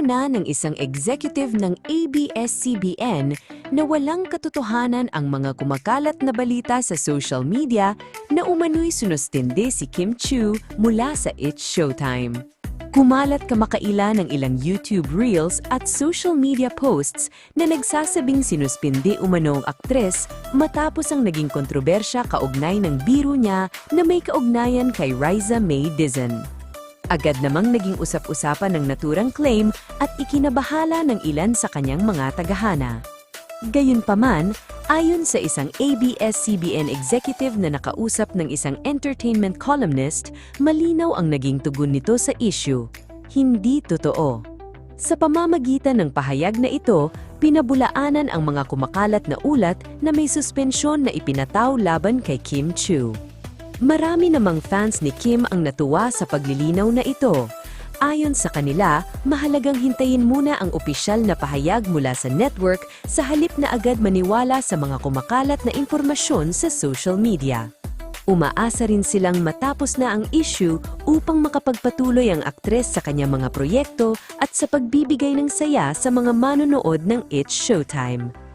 na ng isang executive ng ABS-CBN na walang katotohanan ang mga kumakalat na balita sa social media na umano'y sinustindi si Kim Chiu mula sa It's Showtime. Kumalat kamakailan ng ilang YouTube Reels at social media posts na nagsasabing sinuspindi umano ang aktres matapos ang naging kontrobersya kaugnay ng biro niya na may kaugnayan kay Riza May Dizon. Agad namang naging usap-usapan ng naturang claim at ikinabahala ng ilan sa kanyang mga tagahana. Gayunpaman, ayon sa isang ABS-CBN executive na nakausap ng isang entertainment columnist, malinaw ang naging tugon nito sa issue. Hindi totoo. Sa pamamagitan ng pahayag na ito, pinabulaanan ang mga kumakalat na ulat na may suspensyon na ipinataw laban kay Kim Chiu. Marami namang fans ni Kim ang natuwa sa paglilinaw na ito. Ayon sa kanila, mahalagang hintayin muna ang opisyal na pahayag mula sa network sa halip na agad maniwala sa mga kumakalat na impormasyon sa social media. Umaasa rin silang matapos na ang issue upang makapagpatuloy ang aktres sa kanyang mga proyekto at sa pagbibigay ng saya sa mga manonood ng It's Showtime.